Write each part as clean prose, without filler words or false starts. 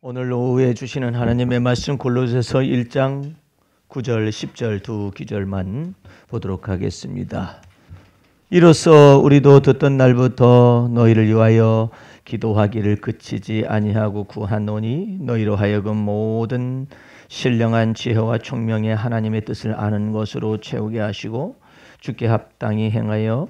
오늘 오후에 주시는 하나님의 말씀 골로새서 1장 9절 10절 두 기절만 보도록 하겠습니다. 이로써 우리도 듣던 날부터 너희를 위하여 기도하기를 그치지 아니하고 구하노니 너희로 하여금 모든 신령한 지혜와 총명의 하나님의 뜻을 아는 것으로 채우게 하시고 주께 합당히 행하여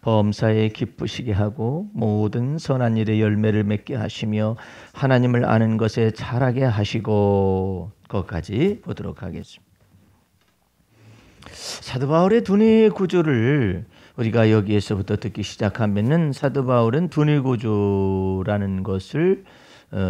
범사에 기쁘시게 하고 모든 선한 일의 열매를 맺게 하시며 하나님을 아는 것에 자라게 하시고, 것까지 보도록 하겠습니다. 사도 바울의 두뇌 구조를 우리가 여기에서부터 듣기 시작하면은 사도 바울은 두뇌 구조라는 것을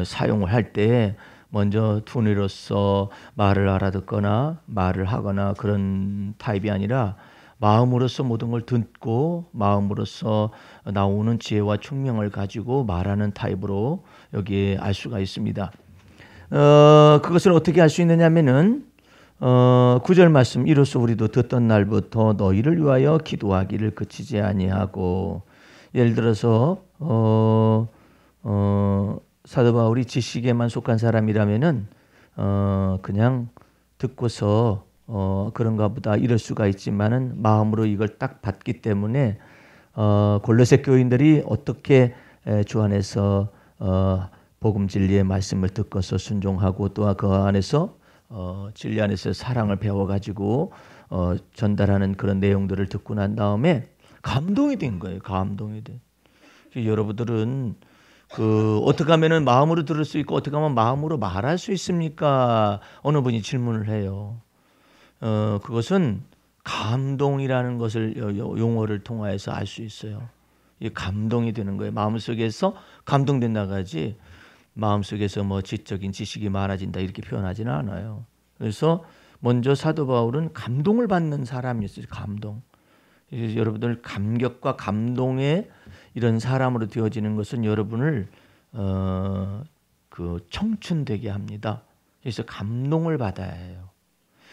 사용을 할 때 먼저 두뇌로서 말을 알아듣거나 말을 하거나 그런 타입이 아니라 마음으로서 모든 걸 듣고 마음으로서 나오는 지혜와 총명을 가지고 말하는 타입으로 여기에 알 수가 있습니다. 그것을 어떻게 알 수 있느냐면은 9절 말씀, 이로써 우리도 듣던 날부터 너희를 위하여 기도하기를 그치지 아니하고, 예를 들어서 사도 바울이 지식에만 속한 사람이라면은 그냥 듣고서 그런가 보다 이럴 수가 있지만은 마음으로 이걸 딱 받기 때문에 골로새 교인들이 어떻게 주 안에서 복음 진리의 말씀을 듣고서 순종하고 또 그 안에서 진리 안에서 사랑을 배워가지고 전달하는 그런 내용들을 듣고 난 다음에 감동이 된 거예요. 감동이 돼. 여러분들은 어떻게 하면은 마음으로 들을 수 있고 어떻게 하면 마음으로 말할 수 있습니까? 어느 분이 질문을 해요. 그것은 감동이라는 것을 용어를 통하여서 알 수 있어요. 이 감동이 되는 거예요. 마음속에서 감동된다가지 마음속에서 뭐 지적인 지식이 많아진다 이렇게 표현하지는 않아요. 그래서 먼저 사도 바울은 감동을 받는 사람이었어요. 감동. 여러분들 감격과 감동의 이런 사람으로 되어지는 것은 여러분을 청춘되게 합니다. 그래서 감동을 받아야 해요.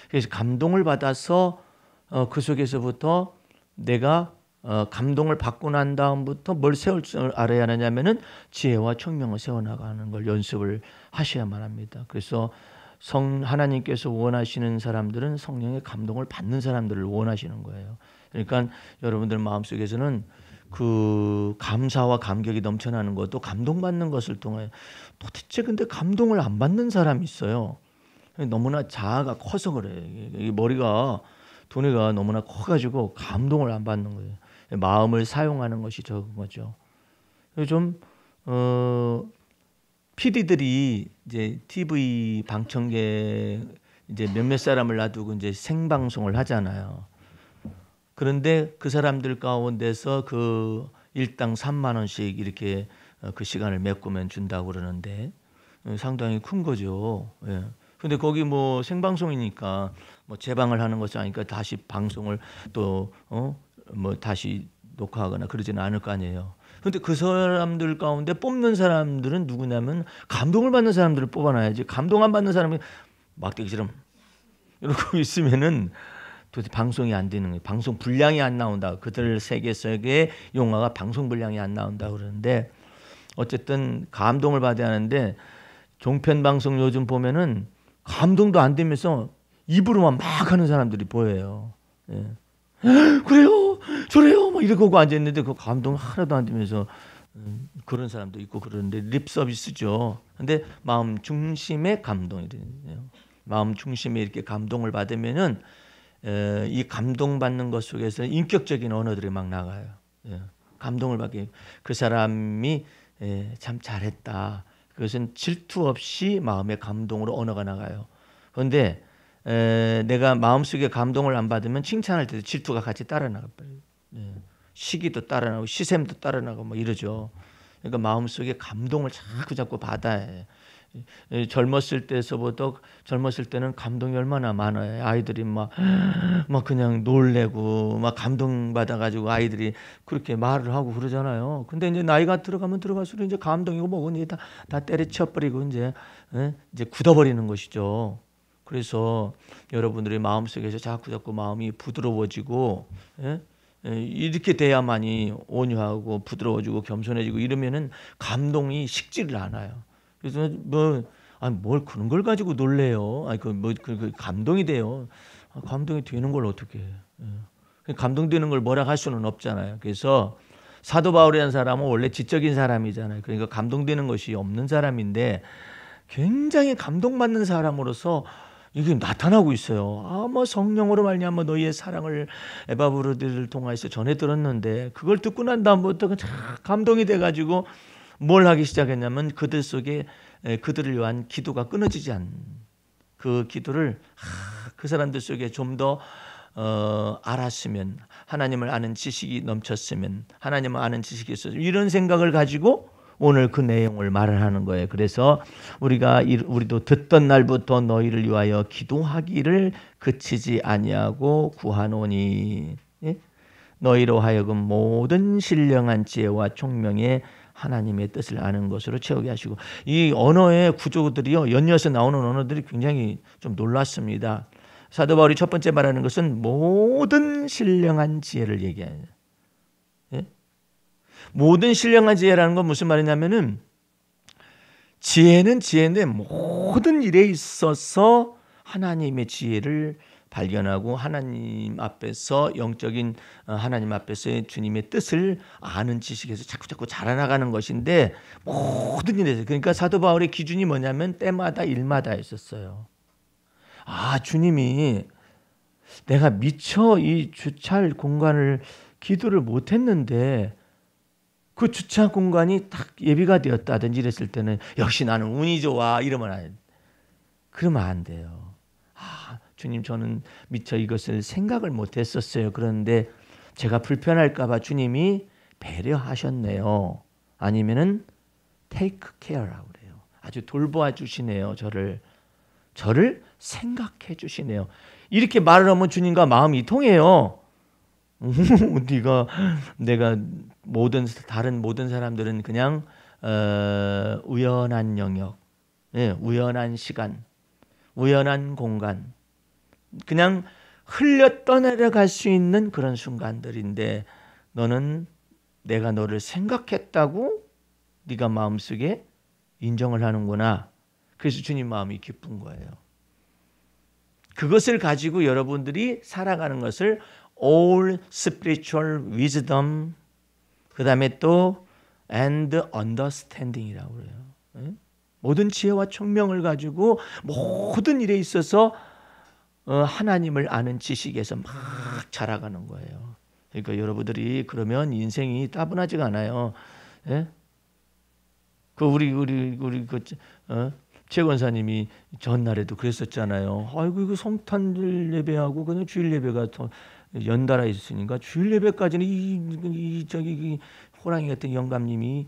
그래서 감동을 받아서 그 속에서부터 내가 감동을 받고 난 다음부터 뭘 세울 줄 알아야 하느냐면은 지혜와 총명을 세워나가는 걸 연습을 하셔야만 합니다. 그래서 하나님께서 원하시는 사람들은 성령의 감동을 받는 사람들을 원하시는 거예요. 그러니까 여러분들 마음속에서는 그 감사와 감격이 넘쳐나는 것도 감동받는 것을 통해 도대체 근데 감동을 안 받는 사람이 있어요. 너무나 자아가 커서 그래요. 이 머리가 두뇌가 너무나 커가지고 감동을 안 받는 거예요. 마음을 사용하는 것이 적은 거죠. 좀 PD들이 이제 TV 방청객 이제 몇몇 사람을 놔두고 이제 생방송을 하잖아요. 그런데 그 사람들 가운데서 그 일당 3만 원씩 이렇게 그 시간을 메꾸면 준다고 그러는데 상당히 큰 거죠. 예. 근데 거기 뭐 생방송이니까 뭐 재방을 하는 것이 아니니까 다시 방송을 또 뭐 다시 녹화하거나 그러지는 않을 거 아니에요. 근데 그 사람들 가운데 뽑는 사람들은 누구냐면 감동을 받는 사람들을 뽑아놔야지. 감동 안 받는 사람이 막대기처럼 이러고 있으면은 도대체 방송이 안 되는 거예요. 방송 분량이 안 나온다. 그들 세계 속의 영화가 방송 분량이 안 나온다 그러는데 어쨌든 감동을 받아야 하는데 종편 방송 요즘 보면은 감동도 안 되면서 입으로만 막 하는 사람들이 보여요. 예. 그래요, 저래요, 막 이러고 앉아 있는데 그 감동 하나도 안 되면서 그런 사람도 있고 그러는데 립 서비스죠. 근데 마음 중심의 감동이 돼요. 마음 중심에 이렇게 감동을 받으면은 이 감동받는 것 속에서 인격적인 언어들이 막 나가요. 예. 감동을 받게 그 사람이 참 잘했다. 그것은 질투 없이 마음의 감동으로 언어가 나가요. 그런데 내가 마음속에 감동을 안 받으면 칭찬할 때도 질투가 같이 따라 나가버려요. 시기도 따라 나고 시샘도 따라 나고 뭐 이러죠. 그러니까 마음속에 감동을 자꾸 받아야 해요. 젊었을 때는 감동이 얼마나 많아요. 아이들이 막 그냥 놀래고 막 감동받아가지고 아이들이 그렇게 말을 하고 그러잖아요. 근데 이제 나이가 들어가면 들어갈수록 이제 감동이고 뭐고 이제 다 때려쳐버리고 이제 굳어버리는 것이죠. 그래서 여러분들의 마음속에서 자꾸 마음이 부드러워지고 이렇게 돼야만이 온유하고 부드러워지고 겸손해지고 이러면은 감동이 식지를 않아요. 그래서 뭐 아니 뭘 그런 걸 가지고 놀래요. 아니 그 감동이 돼요. 감동이 되는 걸 어떻게 해. 감동되는 걸 뭐라 할 수는 없잖아요. 그래서 사도 바울이라는 사람은 원래 지적인 사람이잖아요. 그러니까 감동되는 것이 없는 사람인데 굉장히 감동받는 사람으로서 이게 나타나고 있어요. 뭐 성령으로 말미암아 너희의 사랑을 에바브로들을 통해서 전해 들었는데 그걸 듣고 난 다음부터 감동이 돼가지고 뭘 하기 시작했냐면 그들 속에 그들을 위한 기도가 끊어지지 않는 그 기도를 그 사람들 속에 좀 더 알았으면, 하나님을 아는 지식이 넘쳤으면, 하나님을 아는 지식이 있었으면, 이런 생각을 가지고 오늘 그 내용을 말을 하는 거예요. 그래서 우리도 듣던 날부터 너희를 위하여 기도하기를 그치지 아니하고 구하노니, 예? 너희로 하여금 모든 신령한 지혜와 총명에 하나님의 뜻을 아는 것으로 채우게 하시고. 이 언어의 구조들이요, 연이어서 나오는 언어들이 굉장히 좀 놀랐습니다. 사도 바울이 첫 번째 말하는 것은 모든 신령한 지혜를 얘기해요. 예? 모든 신령한 지혜라는 건 무슨 말이냐면은 지혜는 지혜인데 모든 일에 있어서 하나님의 지혜를 발견하고 하나님 앞에서 영적인 하나님 앞에서의 주님의 뜻을 아는 지식에서 자꾸 자라나가는 것인데 모든 일에서. 그러니까 사도 바울의 기준이 뭐냐면 때마다 일마다 있었어요. 주님이 내가 미처 이 주차할 공간을 기도를 못했는데 그 주차 공간이 딱 예비가 되었다든지 이랬을 때는 역시 나는 운이 좋아 이러면 안, 그러면 안 돼요. 주님 저는 미처 이것을 생각을 못했었어요. 그런데 제가 불편할까 봐 주님이 배려하셨네요. 아니면은 take care라고 그래요. 아주 돌보아 주시네요. 저를 생각해 주시네요. 이렇게 말을 하면 주님과 마음이 통해요. 내가 다른 모든 사람들은 그냥 우연한 영역, 우연한 시간, 우연한 공간, 그냥 흘려 떠내려갈 수 있는 그런 순간들인데 너는 내가 너를 생각했다고 네가 마음속에 인정을 하는구나. 그래서 주님 마음이 기쁜 거예요. 그것을 가지고 여러분들이 살아가는 것을 all spiritual wisdom, 그 다음에 또 and understanding이라고 그래요. 모든 지혜와 총명을 가지고 모든 일에 있어서 하나님을 아는 지식에서 막 자라가는 거예요. 그러니까 여러분들이 그러면 인생이 따분하지가 않아요. 예? 우리 최 권사님이 전날에도 그랬었잖아요. 아이고 이거 성탄절 예배하고 그냥 주일 예배가 연달아 있으니까 주일 예배까지는 이 호랑이 같은 영감님이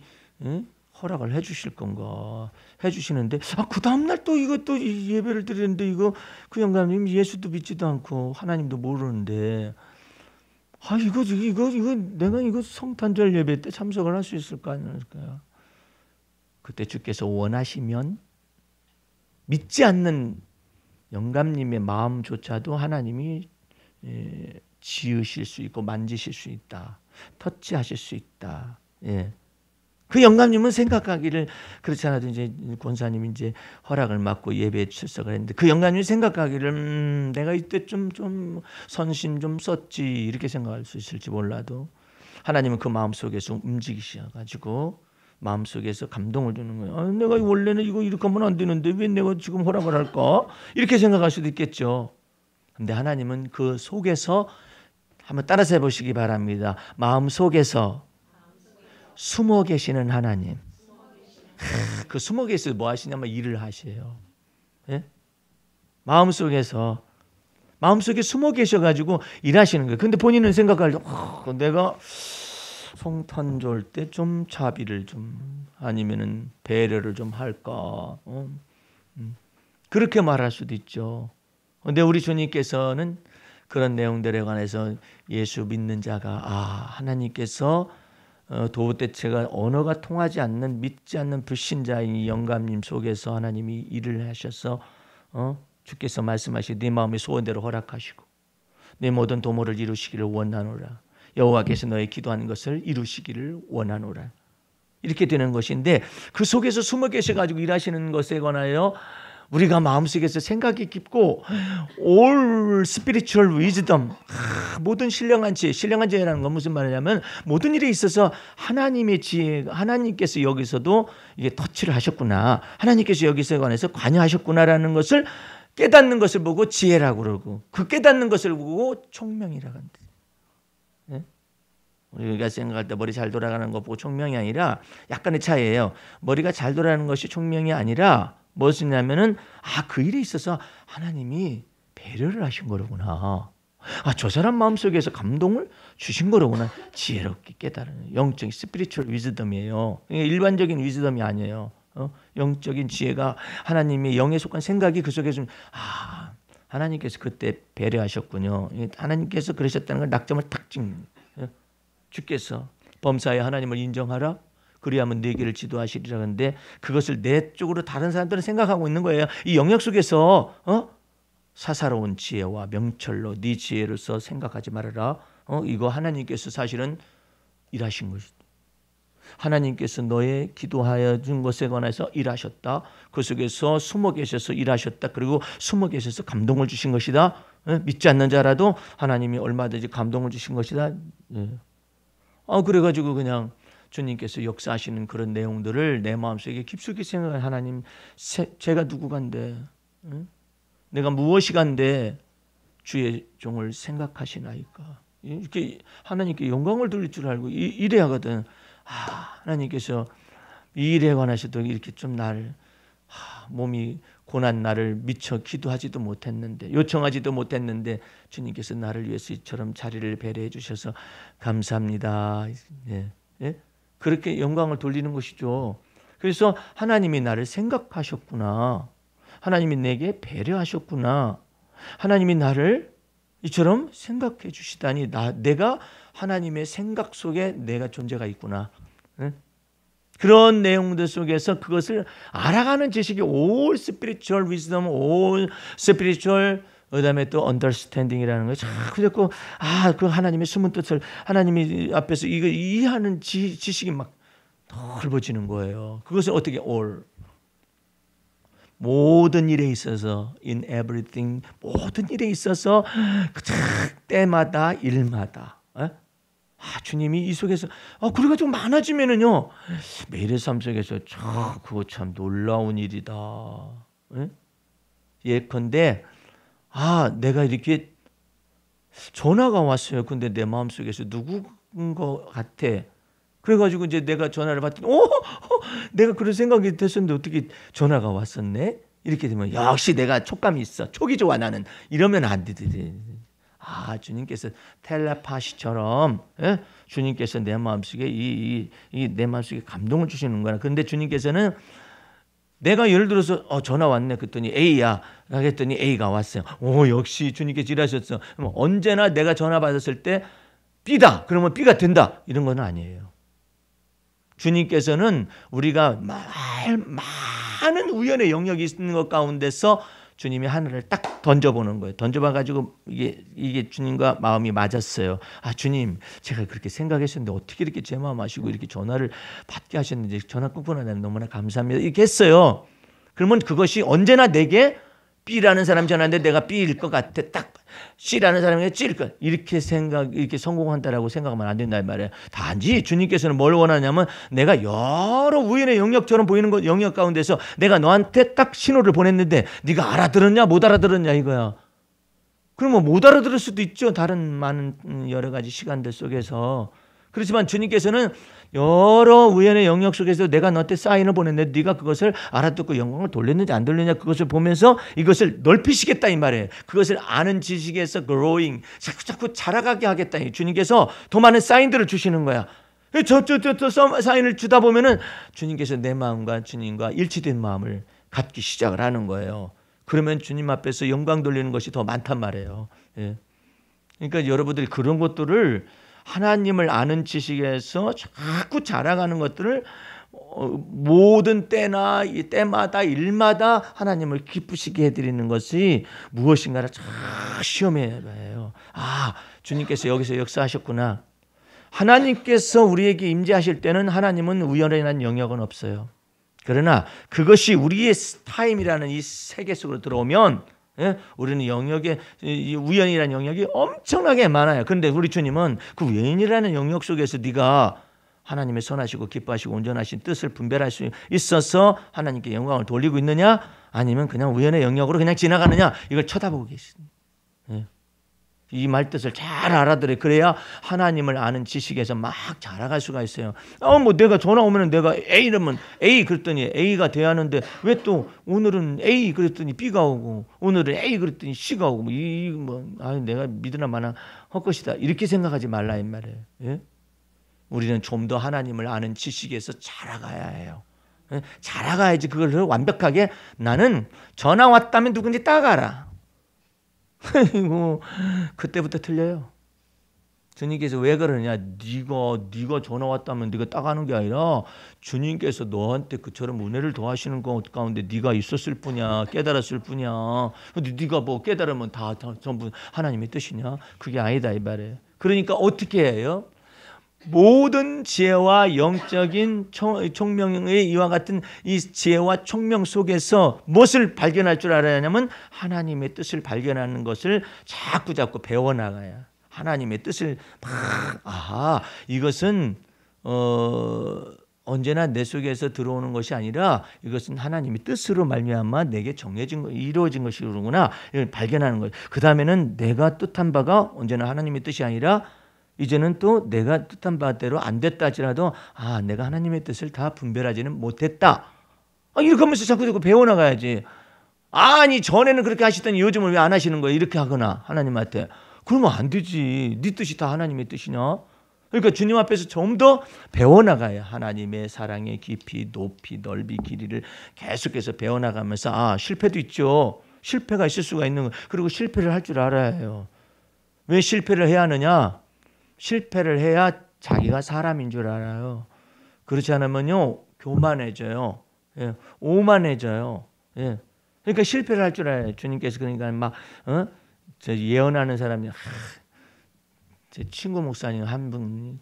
허락을 해주실 건가 해주시는데 그 다음날 또 이것도 예배를 드리는데 이거 그 영감님 예수도 믿지도 않고 하나님도 모르는데 이거 내가 이거 성탄절 예배 때 참석을 할 수 있을까 안 할까요? 그때 주께서 원하시면 믿지 않는 영감님의 마음조차도 하나님이 지으실 수 있고 만지실 수 있다. 터치하실 수 있다. 그 영감님은 생각하기를 그렇지 않아도 이제 권사님이 이제 허락을 받고 예배에 출석을 했는데 그 영감님이 생각하기를 내가 이때 좀 선심 좀 썼지 이렇게 생각할 수 있을지 몰라도 하나님은 그 마음속에서 움직이셔가지고 마음속에서 감동을 주는 거예요. 내가 원래는 이거 이렇게 하면 안 되는데 왜 내가 지금 허락을 할까? 이렇게 생각할 수도 있겠죠. 근데 하나님은 그 속에서 한번 따라서 해보시기 바랍니다. 마음 속에서 숨어 계시는 하나님. 그 숨어 계셔서 뭐 하시냐면 일을 하셔요. 예? 마음속에 숨어 계셔가지고 일하시는 거예요. 근데 본인은 생각할 때 내가 성탄절 때 좀 자비를 좀 아니면은 배려를 좀 할까? 그렇게 말할 수도 있죠. 근데 우리 주님께서는 그런 내용들에 관해서 예수 믿는 자가 하나님께서 도대체가 언어가 통하지 않는 믿지 않는 불신자인 이 영감님 속에서 하나님이 일을 하셔서 주께서 말씀하시고 네 마음의 소원대로 허락하시고 네 모든 도모를 이루시기를 원하노라. 여호와께서 너의 기도하는 것을 이루시기를 원하노라. 이렇게 되는 것인데 그 속에서 숨어 계셔가지고 일하시는 것에 관하여 우리가 마음속에서 생각이 깊고 all spiritual wisdom, 모든 신령한 지혜, 신령한 지혜라는 건 무슨 말이냐면 모든 일에 있어서 하나님의 지혜, 하나님께서 여기서도 이게 터치를 하셨구나, 하나님께서 여기서 관해서 관여하셨구나라는 것을 깨닫는 것을 보고 지혜라고 그러고, 그 깨닫는 것을 보고 총명이라고 한다. 네? 우리가 생각할 때 머리 잘 돌아가는 것 보고 총명이 아니라 약간의 차이예요. 머리가 잘 돌아가는 것이 총명이 아니라 무엇이냐면은 그 일에 있어서 하나님이 배려를 하신 거로구나. 저 사람 마음속에서 감동을 주신 거로구나. 지혜롭게 깨달은 영적인 스피리추얼 위즈덤이에요. 일반적인 위즈덤이 아니에요. 영적인 지혜가 하나님의 영에 속한 생각이 그 속에 좀 하나님께서 그때 배려하셨군요. 하나님께서 그러셨다는 걸 낙점을 탁 찍는 거예요. 주께서 범사에 하나님을 인정하라. 그리하면 네 길을 지도하시리라. 하는데 그것을 내 쪽으로 다른 사람들은 생각하고 있는 거예요. 이 영역 속에서 사사로운 지혜와 명철로 네 지혜로서 생각하지 말아라. 이거 하나님께서 사실은 일하신 것이다. 하나님께서 너의 기도하여 준 것에 관해서 일하셨다. 그 속에서 숨어 계셔서 일하셨다. 그리고 숨어 계셔서 감동을 주신 것이다. 믿지 않는 자라도 하나님이 얼마든지 감동을 주신 것이다. 그래가지고 그냥 주님께서 역사하시는 그런 내용들을 내 마음속에 깊숙이 생각한 하나님, 제가 누구간데, 내가 무엇이간데 주의 종을 생각하시나이까. 이렇게 하나님께 영광을 돌릴 줄 알고 이래야 하거든. 하나님께서 이 일에 관해서도 이렇게 좀 나를 몸이 고난 나를 미처 기도하지도 못했는데, 요청하지도 못했는데 주님께서 나를 위해서 이처럼 자리를 배려해 주셔서 감사합니다. 그렇게 영광을 돌리는 것이죠. 그래서 하나님이 나를 생각하셨구나. 하나님이 내게 배려하셨구나. 하나님이 나를 이처럼 생각해 주시다니 내가 하나님의 생각 속에 내가 존재가 있구나. 그런 내용들 속에서 그것을 알아가는 지식이 all spiritual wisdom, all spiritual, 그다음에 또 understanding이라는 거 자꾸 자꾸 그 하나님의 숨은 뜻을 하나님이 앞에서 이거 이해하는 지식이 막 넓어지는 거예요. 그것을 어떻게 all 모든 일에 있어서 in everything 모든 일에 있어서 때마다 일마다 주님이 이 속에서 그래가지고 많아지면은요 매일의 삶 속에서 그거 참 놀라운 일이다. 예컨대 내가 이렇게 전화가 왔어요. 근데 내 마음속에서 누군 것 같아. 그래가지고 이제 내가 전화를 받더니 내가 그런 생각이 됐었는데 어떻게 전화가 왔었네? 이렇게 되면 역시 내가 촉감이 있어. 촉이 좋아 나는. 이러면 안 되지. 주님께서 텔레파시처럼 주님께서 내 마음속에 내 마음속에 감동을 주시는 거야. 그런데 주님께서는 내가 예를 들어서 전화 왔네 그랬더니 A야 그랬더니 A가 왔어요. 역시 주님께서 일하셨어. 그럼 언제나 내가 전화 받았을 때 B다 그러면 B가 된다 이런 건 아니에요. 주님께서는 우리가 많은 우연의 영역이 있는 것 가운데서 주님이 하늘을 딱 던져보는 거예요. 던져봐가지고 이게 주님과 마음이 맞았어요. 주님 제가 그렇게 생각했었는데 어떻게 이렇게 제 마음 아시고 이렇게 전화를 받게 하셨는지 전화 끊고 나면 너무나 감사합니다. 이렇게 했어요. 그러면 그것이 언제나 내게 B라는 사람 전화인데 내가 B일 것 같아. 딱 C라는 사람에게 C일 것 같아. 이렇게 성공한다라고 생각하면 안 된다 이 말이에요. 단지 주님께서는 뭘 원하냐면 내가 여러 우연의 영역처럼 보이는 것 영역 가운데서 내가 너한테 딱 신호를 보냈는데 네가 알아들었냐 못 알아들었냐 이거야. 그러면 못 알아들을 수도 있죠. 다른 많은 여러 가지 시간들 속에서. 그렇지만 주님께서는 여러 우연의 영역 속에서 내가 너한테 사인을 보냈는데 네가 그것을 알아듣고 영광을 돌렸는지 안 돌렸냐 그것을 보면서 이것을 넓히시겠다 이 말이에요. 그것을 아는 지식에서 growing 자꾸 자라가게 하겠다. 주님께서 더 많은 사인들을 주시는 거야. 저 사인을 주다 보면은 주님께서 내 마음과 주님과 일치된 마음을 갖기 시작을 하는 거예요. 그러면 주님 앞에서 영광 돌리는 것이 더 많단 말이에요. 그러니까 여러분들이 그런 것들을 하나님을 아는 지식에서 자꾸 자라가는 것들을 모든 때나 때마다 일마다 하나님을 기쁘시게 해드리는 것이 무엇인가를 잘 시험해야 해요. 주님께서 여기서 역사하셨구나. 하나님께서 우리에게 임재하실 때는 하나님은 우연이라는 영역은 없어요. 그러나 그것이 우리의 타임이라는 이 세계 속으로 들어오면 우리는 영역에 이 우연이라는 영역이 엄청나게 많아요. 그런데 우리 주님은 그 우연이라는 영역 속에서 네가 하나님의 선하시고 기뻐하시고 온전하신 뜻을 분별할 수 있어서 하나님께 영광을 돌리고 있느냐, 아니면 그냥 우연의 영역으로 그냥 지나가느냐, 이걸 쳐다보고 계십니다. 이 말뜻을 잘 알아들어요. 그래야 하나님을 아는 지식에서 막 자라갈 수가 있어요. 뭐 내가 전화 오면 내가 A 이러면 A 그랬더니 A가 돼야 하는데 왜 또 오늘은 A 그랬더니 B가 오고 오늘은 A 그랬더니 C가 오고 내가 믿으나 마나 헛것이다 이렇게 생각하지 말라 이 말이에요. 예? 우리는 좀 더 하나님을 아는 지식에서 자라가야 해요. 예? 자라가야지 그걸 완벽하게 나는 전화 왔다면 누군지 딱 알아. 그때부터 틀려요. 주님께서 왜 그러냐? 네가 전화 왔다면 네가 따가는 게 아니라 주님께서 너한테 그처럼 은혜를 더하시는 것 가운데 네가 있었을 뿐이야, 깨달았을 뿐이야. 근데 네가 뭐 깨달으면 다 전부 하나님의 뜻이냐? 그게 아니다 이 말이에요. 그러니까 어떻게 해요? 모든 지혜와 영적인 총명의 이와 같은 이 지혜와 총명 속에서 무엇을 발견할 줄 알아야 하냐면 하나님의 뜻을 발견하는 것을 자꾸 배워나가야. 하나님의 뜻을 이것은 언제나 내 속에서 들어오는 것이 아니라 이것은 하나님의 뜻으로 말미암아 내게 정해진 거, 이루어진 것이구나. 이걸 발견하는 거예요. 그 다음에는 내가 뜻한 바가 언제나 하나님의 뜻이 아니라 이제는 또 내가 뜻한 바대로 안 됐다 할지라도 내가 하나님의 뜻을 다 분별하지는 못했다. 이렇게 하면서 자꾸 배워나가야지. 아니 전에는 그렇게 하시더니 요즘은 왜 안 하시는 거예요? 이렇게 하거나 하나님한테. 그러면 안 되지. 네 뜻이 다 하나님의 뜻이냐? 그러니까 주님 앞에서 좀 더 배워나가야 하나님의 사랑의 깊이, 높이, 넓이, 길이를 계속해서 배워나가면서 실패도 있죠. 실패가 있을 수가 있는 거. 그리고 실패를 할 줄 알아야 해요. 왜 실패를 해야 하느냐? 실패를 해야 자기가 사람인 줄 알아요. 그렇지 않으면요 교만해져요. 오만해져요. 그러니까 실패를 할 줄 알아요. 주님께서 그러니까 저 예언하는 사람이 제 친구 목사님 한 분이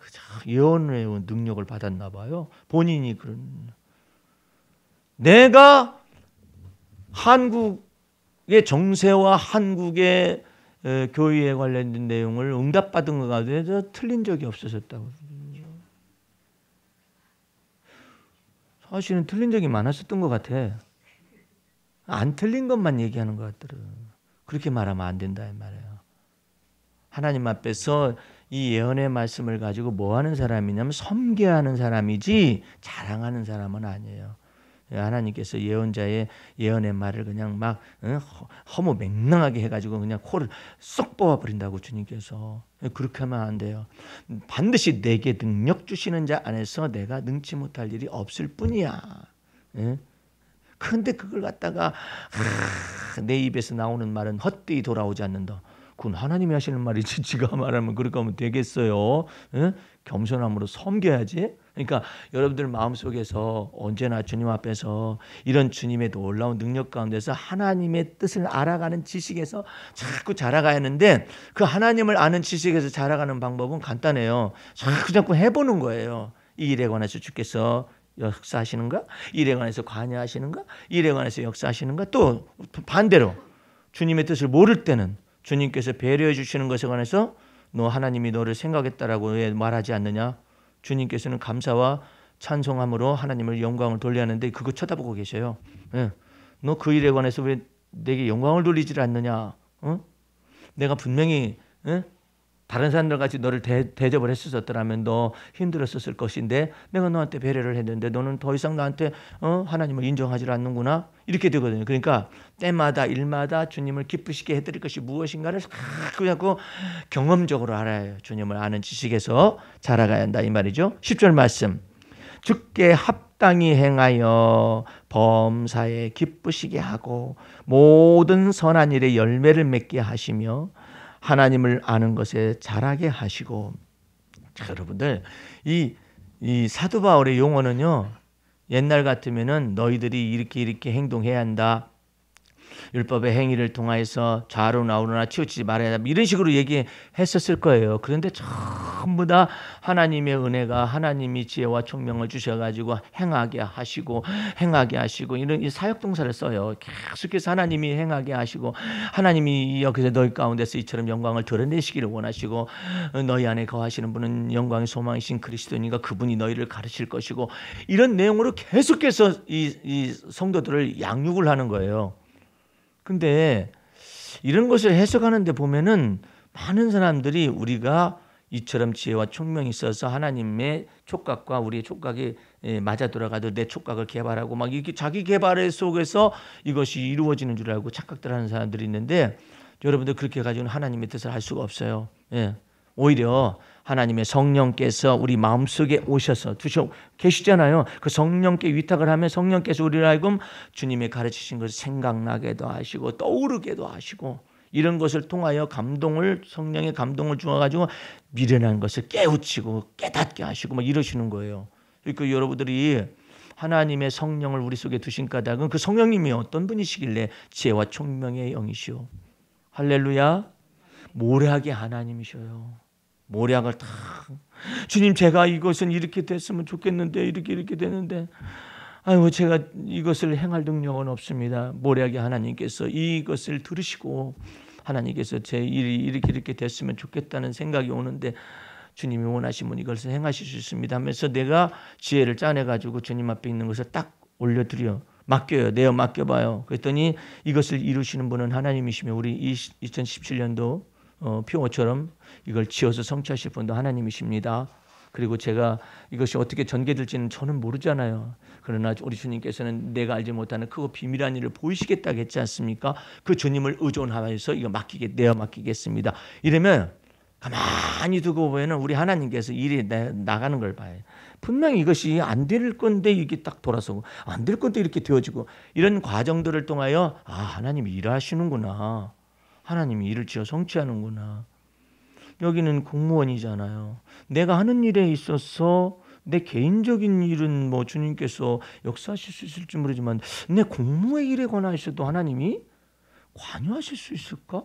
예언의 능력을 받았나 봐요. 본인이 그런. 내가 한국의 정세와 한국의 교회에 관련된 내용을 응답받은 것 가운데 틀린 적이 없었다고. 사실은 틀린 적이 많았었던 것 같아. 안 틀린 것만 얘기하는 것 같더라. 그렇게 말하면 안 된다 이 말이에요. 하나님 앞에서 이 예언의 말씀을 가지고 뭐 하는 사람이냐면 섬겨하는 사람이지 자랑하는 사람은 아니에요. 하나님께서 예언자의 예언의 말을 그냥 막 허무맹랑하게 해가지고 그냥 코를 쏙 뽑아버린다고 주님께서. 그렇게 하면 안 돼요. 반드시 내게 능력 주시는 자 안에서 내가 능치 못할 일이 없을 뿐이야. 그런데 그걸 갖다가 내 입에서 나오는 말은 헛되이 돌아오지 않는다. 그건 하나님이 하시는 말이지 지가 말하면 그렇게 하면 되겠어요. 겸손함으로 섬겨야지. 그러니까 여러분들 마음속에서 언제나 주님 앞에서 이런 주님의 놀라운 능력 가운데서 하나님의 뜻을 알아가는 지식에서 자꾸 자라가야 하는데 그 하나님을 아는 지식에서 자라가는 방법은 간단해요. 자꾸 해보는 거예요. 이 일에 관해서 주께서 역사하시는가? 이 일에 관해서 관여하시는가? 이 일에 관해서 역사하시는가? 또 반대로 주님의 뜻을 모를 때는 주님께서 배려해 주시는 것에 관해서 너 하나님이 너를 생각했다라고 왜 말하지 않느냐? 주님께서는 감사와 찬송함으로 하나님을 영광을 돌려야 하는데 그거 쳐다보고 계셔요. 너 그 일에 관해서 왜 내게 영광을 돌리지 않느냐? 내가 분명히 다른 사람들 같이 너를 대접을 했었더라면 너 힘들었었을 것인데 내가 너한테 배려를 했는데 너는 더 이상 나한테 하나님을 인정하지 않는구나. 이렇게 되거든요. 그러니까 때마다 일마다 주님을 기쁘시게 해드릴 것이 무엇인가를 자꾸 경험적으로 알아야 해요. 주님을 아는 지식에서 자라가야 한다 이 말이죠. 10절 말씀. 주께 합당히 행하여 범사에 기쁘시게 하고 모든 선한 일에 열매를 맺게 하시며 하나님을 아는 것에 자라게 하시고. 자, 여러분들 이 사도 바울의 용어는요 옛날 같으면은 너희들이 이렇게 행동해야 한다. 율법의 행위를 통하여서 좌로 나오거나 치우치지 말아야 한다. 이런 식으로 얘기했었을 거예요. 그런데 전부 다 하나님의 은혜가 하나님이 지혜와 총명을 주셔가지고 행하게 하시고 이런 사역동사를 써요. 계속해서 하나님이 행하게 하시고 하나님이 여기서 너희 가운데서 이처럼 영광을 드러내시기를 원하시고 너희 안에 거하시는 분은 영광의 소망이신 그리스도니까 그분이 너희를 가르칠 것이고 이런 내용으로 계속해서 이 성도들을 양육을 하는 거예요. 근데 이런 것을 해석하는데 보면은 많은 사람들이 우리가 이처럼 지혜와 총명이 있어서 하나님의 촉각과 우리의 촉각이 맞아 돌아가도 내 촉각을 개발하고 막 이렇게 자기 개발의 속에서 이것이 이루어지는 줄 알고 착각들 하는 사람들이 있는데 여러분들 그렇게 가지고는 하나님의 뜻을 할 수가 없어요. 예. 오히려 하나님의 성령께서 우리 마음속에 오셔서 계시잖아요. 그 성령께 위탁을 하면 성령께서 우리를 하여금 주님의 가르치신 것을 생각나게도 하시고 떠오르게도 하시고 이런 것을 통하여 성령의 감동을 주어가지고 미련한 것을 깨우치고 깨닫게 하시고 막 이러시는 거예요. 그러니까 여러분들이 하나님의 성령을 우리 속에 두신 까닭은 그 성령님이 어떤 분이시길래 지혜와 총명의 영이시오. 할렐루야. 모래하게 하나님이셔요. 모략을 다 주님 제가 이것은 이렇게 됐으면 좋겠는데 이렇게 되는데 아이고 제가 이것을 행할 능력은 없습니다. 모략의 하나님께서 이것을 들으시고 하나님께서 제 일이 이렇게 됐으면 좋겠다는 생각이 오는데 주님이 원하시면 이것을 행하실 수 있습니다 하면서 내가 지혜를 짜내가지고 주님 앞에 있는 것을 딱 올려드려 맡겨요. 내어 맡겨봐요. 그랬더니 이것을 이루시는 분은 하나님이시며 우리 2017년도 표어처럼 이걸 지어서 성취하실 분도 하나님이십니다. 그리고 제가 이것이 어떻게 전개될지는 저는 모르잖아요. 그러나 우리 주님께서는 내가 알지 못하는 크고 비밀한 일을 보이시겠다고 했지 않습니까? 그 주님을 의존하면서 이거 내어 맡기겠습니다. 이러면 가만히 두고 보면 우리 하나님께서 일이 나가는 걸 봐요. 분명히 이것이 안 될 건데 이게 딱 돌아서고 안 될 건데 이렇게 되어지고 이런 과정들을 통하여 하나님이 일하시는구나. 하나님이 일을 지어 성취하는구나. 여기는 공무원이잖아요. 내가 하는 일에 있어서 내 개인적인 일은 뭐 주님께서 역사하실 수 있을지 모르지만 내 공무의 일에 관하여서도 하나님이 관여하실 수 있을까?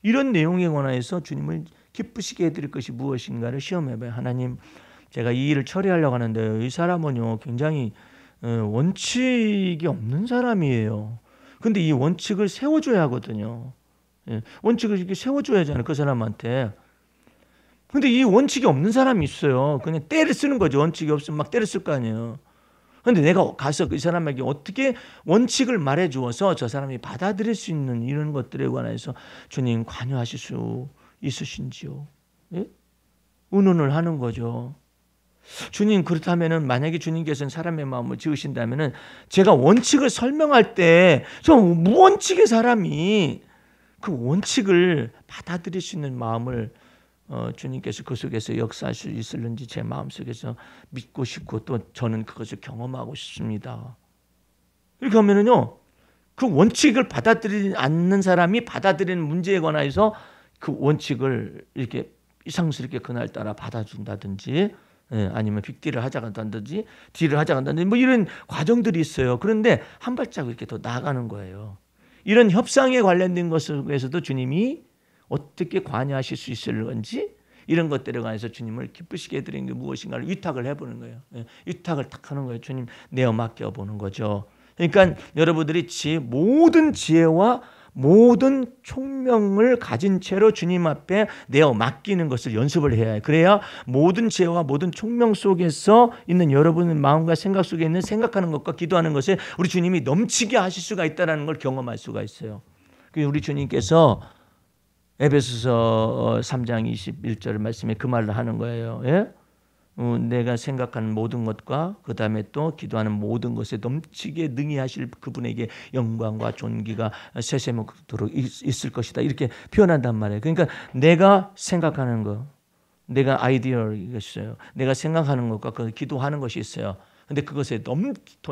이런 내용에 관하여서 주님을 기쁘시게 해드릴 것이 무엇인가를 시험해봐요. 하나님, 제가 이 일을 처리하려고 하는데 이 사람은요 굉장히 원칙이 없는 사람이에요. 근데 이 원칙을 세워줘야 하거든요. 원칙을 이렇게 세워줘야 하잖아요. 그 사람한테. 근데 이 원칙이 없는 사람이 있어요. 그냥 때를 쓰는 거죠. 원칙이 없으면 막 때를 쓸 거 아니에요. 근데 내가 가서 그 사람에게 어떻게 원칙을 말해 주어서 저 사람이 받아들일 수 있는 이런 것들에 관해서 주님 관여하실 수 있으신지요? 예? 의논을 하는 거죠. 주님 그렇다면은 만약에 주님께서는 사람의 마음을 지으신다면은 제가 원칙을 설명할 때 저 무원칙의 사람이 그 원칙을 받아들일 수 있는 마음을 주님께서 그 속에서 역사할 수 있을는지 제 마음속에서 믿고 싶고 또 저는 그것을 경험하고 싶습니다. 이렇게 하면은요 그 원칙을 받아들이지 않는 사람이 받아들이는 문제에 관해서 그 원칙을 이렇게 이상스럽게 그날따라 받아준다든지 아니면 빅딜을 하자간다든지 딜을 하자간다든지 뭐 이런 과정들이 있어요. 그런데 한 발자국 이렇게 더 나아가는 거예요. 이런 협상에 관련된 것에서도 주님이 어떻게 관여하실 수 있을 건지 이런 것들에 관해서 주님을 기쁘시게 해드리는 게 무엇인가를 위탁을 해보는 거예요. 위탁을 딱 하는 거예요. 주님 내어 맡겨보는 거죠. 그러니까 여러분들이 모든 지혜와 모든 총명을 가진 채로 주님 앞에 내어 맡기는 것을 연습을 해야 해요. 그래야 모든 지혜와 모든 총명 속에서 있는 여러분의 마음과 생각 속에 있는 생각하는 것과 기도하는 것을 우리 주님이 넘치게 하실 수가 있다는 걸 경험할 수가 있어요. 우리 주님께서 에베소서 3장 21절 말씀에 그 말을 하는 거예요. 예? 내가 생각하는 모든 것과 그 다음에 또 기도하는 모든 것에 넘치게 능히 하실 그분에게 영광과 존귀가 세세토록 있을 것이다. 이렇게 표현한단 말이에요. 그러니까 내가 생각하는 것, 내가 아이디어가 있어요. 내가 생각하는 것과 그 기도하는 것이 있어요. 근데 그것에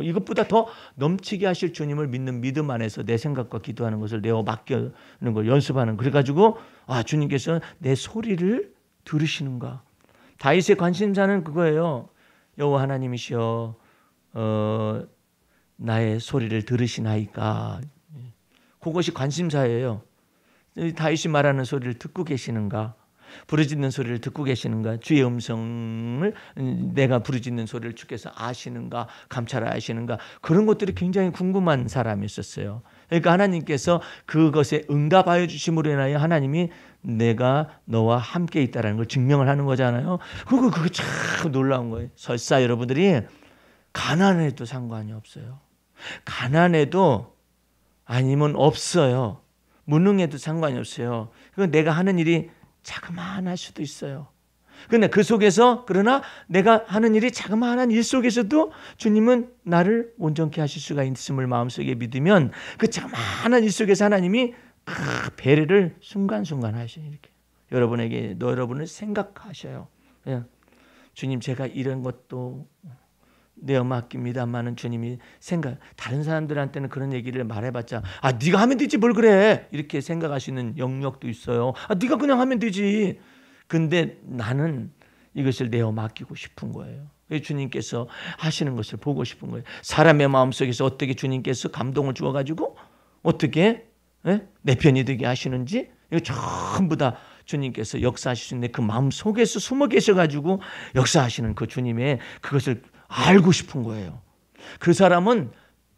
이것보다 더 넘치게 하실 주님을 믿는 믿음 안에서 내 생각과 기도하는 것을 내어 맡기는 걸 연습하는. 그래가지고 주님께서 내 소리를 들으시는가. 다윗의 관심사는 그거예요. 여호와 하나님이시여 나의 소리를 들으시나이까. 그것이 관심사예요. 다윗이 말하는 소리를 듣고 계시는가? 부르짖는 소리를 듣고 계시는가? 주의 음성을 내가 부르짖는 소리를 주께서 아시는가? 감찰하시는가? 그런 것들이 굉장히 궁금한 사람이었어요. 그러니까 하나님께서 그것에 응답하여 주심으로 인하여 하나님이 내가 너와 함께 있다는 걸 증명을 하는 거잖아요. 그거 참 놀라운 거예요. 설사 여러분들이 가난해도 상관이 없어요. 가난해도 아니면 없어요. 무능해도 상관이 없어요. 그건 내가 하는 일이 자그마할 수도 있어요. 그런데 그 속에서 그러나 내가 하는 일이 자그마한 일 속에서도 주님은 나를 온전케 하실 수가 있음을 마음속에 믿으면 그 자그마한 일 속에서 하나님이 배려를 순간순간 하셔요. 이렇게 여러분에게 여러분을 생각하셔요. 주님 제가 이런 것도 내어 맡깁니다만은 주님이 다른 사람들한테는 그런 얘기를 말해봤자 네가 하면 되지 뭘 그래 이렇게 생각하시는 영역도 있어요. 네가 그냥 하면 되지. 근데 나는 이것을 내어 맡기고 싶은 거예요. 주님께서 하시는 것을 보고 싶은 거예요. 사람의 마음속에서 어떻게 주님께서 감동을 주어가지고 어떻게 내 편이 되게 하시는지 이거 전부 다 주님께서 역사하실 수 있는데 그 마음 속에서 숨어 계셔가지고 역사하시는 그 주님의 그것을 알고 싶은 거예요. 그 사람은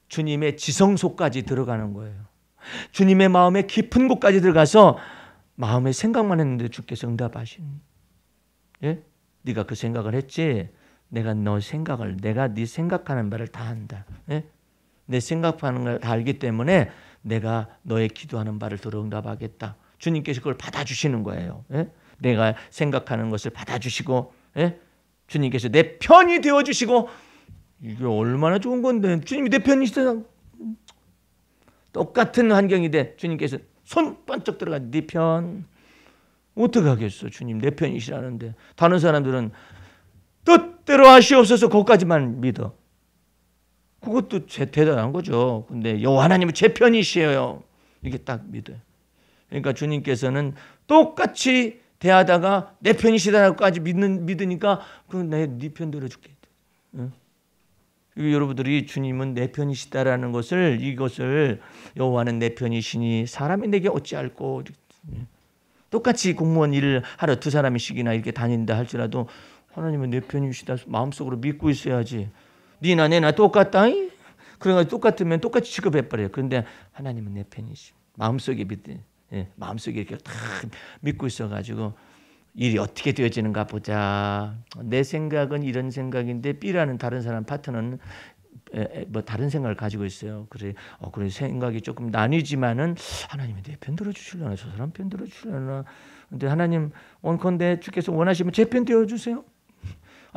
주님의 지성소까지 들어가는 거예요. 주님의 마음의 깊은 곳까지 들어가서 마음의 생각만 했는데 주께서 응답하신. 네가 그 생각을 했지? 내가 네 생각하는 바를 다 안다. 내 생각하는 걸 다 알기 때문에 내가 너의 기도하는 바를 들어 응답하겠다. 주님께서 그걸 받아주시는 거예요. 내가 생각하는 것을 받아주시고 주님께서 내 편이 되어주시고 이게 얼마나 좋은 건데 주님이 내 편이시다. 똑같은 환경인데 주님께서 손 번쩍 들어가 네 편. 어떻게 하겠어. 주님 내 편이시라는데. 다른 사람들은 뜻대로 하시옵소서 거기까지만 믿어. 그것도 대단한 거죠. 근데 여호와 하나님은 제 편이시에요. 이게 딱 믿어요. 그러니까 주님께서는 똑같이 대하다가 내 편이시다라고까지 믿으니까 네 편 들어줄게. 여러분들이 주님은 내 편이시다라는 이것을 여호와는 내 편이시니 사람이 내게 어찌 알고 똑같이 공무원 일을 하러 두 사람이씩이나 이렇게 다닌다 할지라도 하나님은 내 편이시다 마음속으로 믿고 있어야지. 니나 내나 똑같다. 그래가지고 똑같으면 똑같이 취급해버려요. 그런데 하나님은 내 편이시. 마음속에 마음속에 이렇게 다 믿고 있어가지고 일이 어떻게 되어지는가 보자. 내 생각은 이런 생각인데 B라는 다른 사람 파트너는 뭐 다른 생각을 가지고 있어요. 그래 생각이 조금 나뉘지만은 하나님이 내 편 들어주시려나 저 사람 편 들어주시려나. 근데 하나님 원컨대 주께서 원하시면 제 편 되어주세요.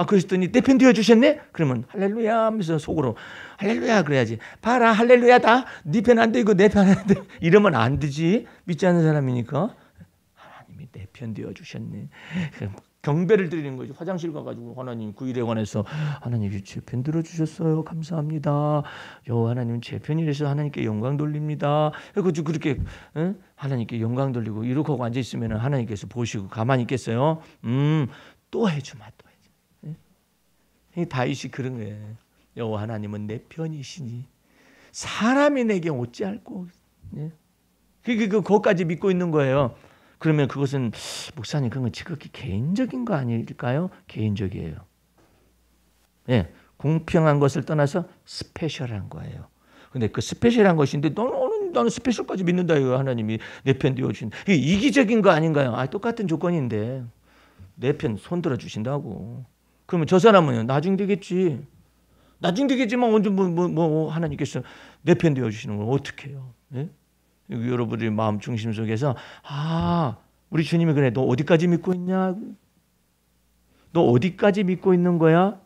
그랬더니 내 편 되어주셨네? 그러면 할렐루야 하면서 속으로 할렐루야 그래야지. 봐라 할렐루야다. 네 편 안 되고 내 편 안 돼. 이러면 안 되지. 믿지 않는 사람이니까. 하나님이 내 편 되어주셨네. 경배를 드리는 거죠. 화장실 가가지고 하나님 그 일에 관해서 하나님 제 편 들어주셨어요. 감사합니다. 여호와 하나님 제 편이라서 하나님께 영광 돌립니다. 그렇게 하나님께 영광 돌리고 이렇게 하고 앉아있으면 하나님께서 보시고 가만히 있겠어요? 또 해주마 또 해주마. 다윗이 그런 거예요. 여호와 하나님은 내 편이시니 사람이 내게 어찌할꼬. 그것까지 믿고 있는 거예요. 그러면 그것은 목사님 그건 지극히 개인적인 거 아닐까요? 개인적이에요. 공평한 것을 떠나서 스페셜한 거예요. 근데 그 스페셜한 것인데 나는 스페셜까지 믿는다 이거 하나님이 내 편 되어주신. 이게 이기적인 거 아닌가요? 똑같은 조건인데 내 편 손들어 주신다고. 그러면 저 사람은 나중 되겠지. 나중 되겠지만 언제 뭐 하나님께서 내 편 되어 주시는 걸 어떻게 해요? 여러분의 마음 중심 속에서 우리 주님이 그래 너 어디까지 믿고 있냐? 너 어디까지 믿고 있는 거야?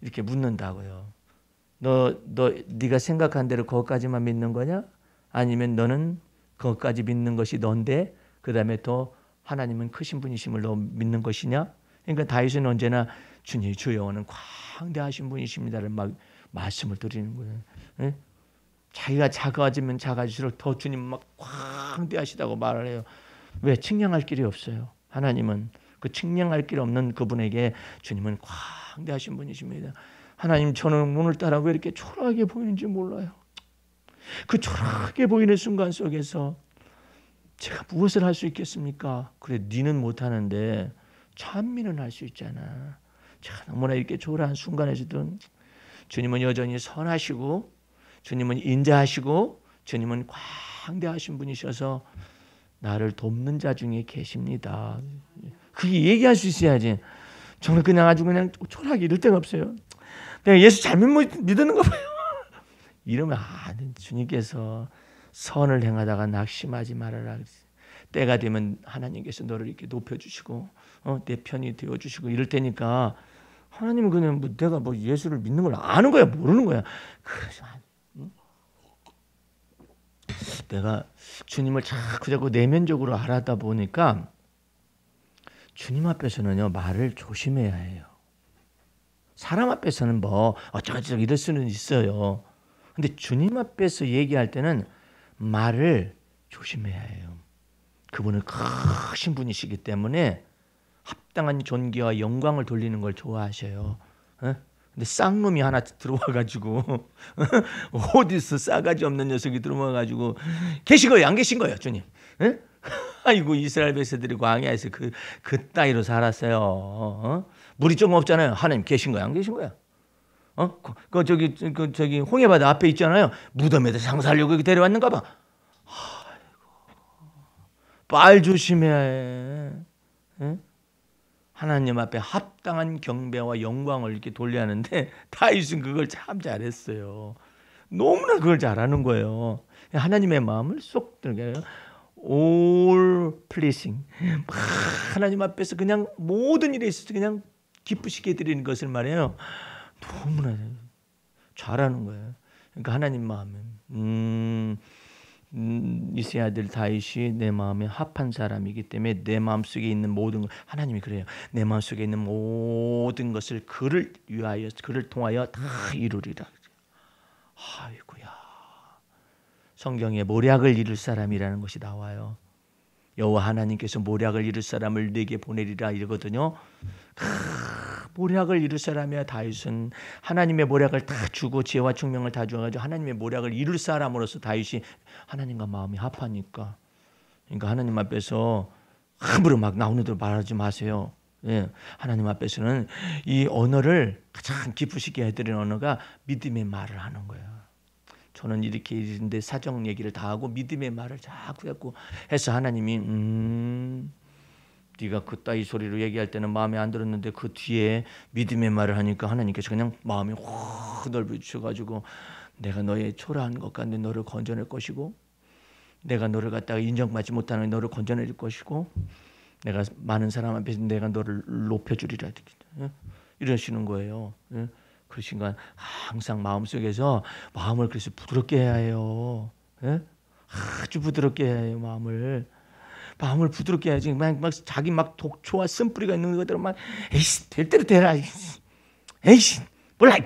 이렇게 묻는다고요. 네가 생각한 대로 거기까지만 믿는 거냐? 아니면 너는 거기까지 믿는 것이 넌데 그 다음에 또 하나님은 크신 분이심을 너 믿는 것이냐? 그러니까 다윗은 언제나 주님 주 여호와는 광대하신 분이십니다를 막 말씀을 드리는 거예요. 자기가 작아지면 작아질수록 더 주님 막 광대하시다고 말을 해요. 왜? 측량할 길이 없어요. 하나님은 그 측량할 길 없는 그분에게 주님은 광대하신 분이십니다. 하나님 저는 오늘따라 왜 이렇게 초라하게 보이는지 몰라요. 그 초라하게 보이는 순간 속에서 제가 무엇을 할 수 있겠습니까? 그래, 니는 못하는데 찬미는 할 수 있잖아. 제가 너무나 이렇게 초라한 순간에서도 주님은 여전히 선하시고 주님은 인자하시고 주님은 광대하신 분이셔서 나를 돕는 자 중에 계십니다. 그게 얘기할 수 있어야지. 저는 그냥 아주 그냥 초라하게 이럴 데가 없어요. 내가 예수 잘못 믿는 거 봐요. 이러면 주님께서 선을 행하다가 낙심하지 말아라. 때가 되면 하나님께서 너를 이렇게 높여주시고 내 편이 되어주시고 이럴 테니까 하나님은 그냥 내가 예수를 믿는 걸 아는 거야 모르는 거야. 그래서 내가 주님을 자꾸 내면적으로 알아다 보니까 주님 앞에서는요 말을 조심해야 해요. 사람 앞에서는 어쩌고저쩌고 이럴 수는 있어요. 근데 주님 앞에서 얘기할 때는 말을 조심해야 해요. 그분은 크신 분이시기 때문에 합당한 존귀와 영광을 돌리는 걸 좋아하셔요. 근데 쌍놈이 하나 들어와가지고 어디서 싸가지 없는 녀석이 들어와가지고 계신 거예요, 안 계신 거예요, 주님? 아이고 이스라엘 백성들이 광야에서 그 따위로 살았어요. 물이 조금 없잖아요. 하나님 계신 거야, 안 계신 거야? 저기 홍해바다 앞에 있잖아요. 무덤에다 장사하려고 데려왔는가 봐. 말 조심해야 해. 하나님 앞에 합당한 경배와 영광을 이렇게 돌려야 하는데 다윗은 그걸 참 잘했어요. 너무나 그걸 잘하는 거예요. 하나님의 마음을 쏙 들게 해요. all pleasing. 하나님 앞에서 그냥 모든 일에 있어서 그냥 기쁘시게 드리는 것을 말해요. 너무나 잘하는 거예요. 그러니까 하나님 마음은 이세 아들 다윗이 내 마음에 합한 사람이기 때문에 내 마음속에 있는 모든 것, 하나님이 그래요. 내 마음속에 있는 모든 것을 그를 위하여 그를 통하여 다 이루리라. 아이고야. 성경에 모략을 이룰 사람이라는 것이 나와요. 여호와 하나님께서 모략을 이룰 사람을 내게 보내리라 이러거든요. 모략을 이룰 사람이야. 다윗은 하나님의 모략을 다 주고 지혜와 총명을 다 주어가지고 하나님의 모략을 이룰 사람으로서 다윗이 하나님과 마음이 합하니까. 그러니까 하나님 앞에서 함부로 막 나오는 대로 말하지 마세요. 예, 하나님 앞에서는 이 언어를 가장 기쁘시게 해드리는 언어가 믿음의 말을 하는 거예요. 저는 이렇게 있는데 사정 얘기를 다 하고 믿음의 말을 자꾸 해서 하나님이 네가 그따위 소리로 얘기할 때는 마음에 안 들었는데 그 뒤에 믿음의 말을 하니까 하나님께서 그냥 마음이 확 넓어주셔가지고 내가 너의 초라한 것 같은데 너를 건져낼 것이고 내가 너를 갖다가 인정받지 못하는 너를 건져낼 것이고 내가 많은 사람 앞에서 내가 너를 높여주리라 이러시는 거예요. 그러신가 항상 마음속에서 마음을 그래서 부드럽게 해야 해요. 아주 부드럽게 해야 해요. 마음을 부드럽게 해야지. 막 자기 막 독초와 쓴뿌리가 있는 것들은 막 에이씨 될 대로 되라. 에이씨 몰라.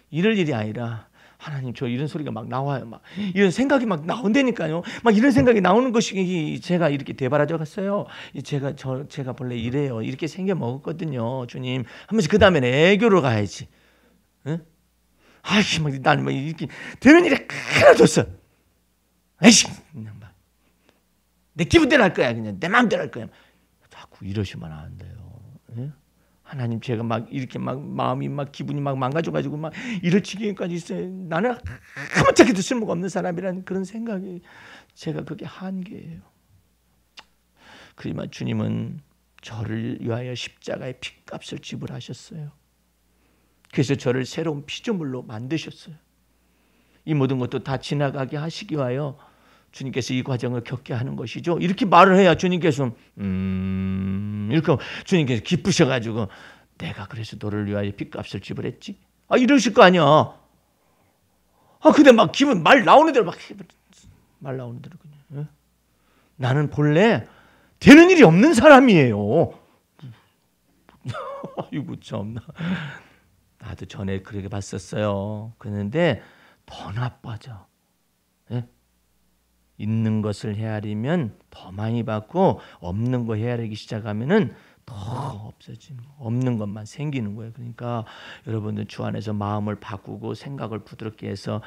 이럴 일이 아니라 하나님 저 이런 소리가 막 나와요. 막 이런 생각이 막 나온다니까요. 막 이런 생각이 나오는 것이 제가 이렇게 되바라져 갔어요. 제가 본래 이래요. 이렇게 생겨 먹었거든요. 주님 하면서 그 다음에는 애교로 가야지. 아이씨 막 나는 막 이렇게 되는 일이 하나도 없어. 에이씨 그냥 막 내 기분대로 할 거야. 그냥 내 마음대로 할 거야. 자꾸 이러시면 안 돼요. 예? 하나님 제가 막 이렇게 막 마음이 막 기분이 막 망가져가지고 막 이럴 지경까지 있어요. 나는 아무짝에도 쓸모가 없는 사람이라는 그런 생각이 제가 그게 한계예요. 그러지만 주님은 저를 위하여 십자가의 피값을 지불하셨어요. 그래서 저를 새로운 피조물로 만드셨어요. 이 모든 것도 다 지나가게 하시기 위하여 주님께서 이 과정을 겪게 하는 것이죠. 이렇게 말을 해야 주님께서 이렇게 주님께서 기쁘셔가지고 내가 그래서 너를 위하여 핏값을 지불했지. 이러실 거 아니야. 근데 막 기분 말 나오는 대로 말 나오는 대로 그냥. 나는 본래 되는 일이 없는 사람이에요. 아이고 참나. 나도 전에 그렇게 봤었어요. 그런데 더 나빠져. 예? 있는 것을 헤아리면 더 많이 받고 없는 거 헤아리기 시작하면은 더 없어지는 거. 없는 것만 생기는 거예요. 그러니까 여러분들 주 안에서 마음을 바꾸고 생각을 부드럽게 해서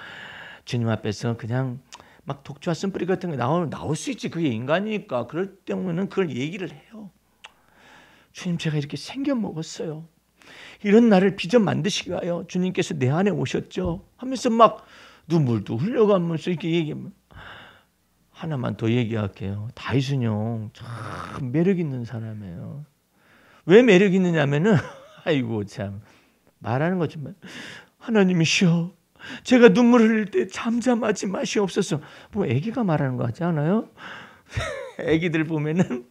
주님 앞에서 그냥 막 독주와 쓴뿌리 같은 게 나올 수 있지. 그게 인간이니까. 그럴 때는 그걸 얘기를 해요. 주님, 제가 이렇게 생겨 먹었어요. 이런 나를 빚어 만드시기 위하여 주님께서 내 안에 오셨죠 하면서 막 눈물도 흘려가면서 이렇게 얘기하면, 하나만 더 얘기할게요. 다윗은요 참 매력 있는 사람이에요. 왜 매력 있느냐면은 아이고 참 말하는 것 좀, 하나님이시여 제가 눈물 흘릴 때 잠잠하지 마시옵소서. 뭐 애기가 말하는 거 같지 않아요? 애기들 보면은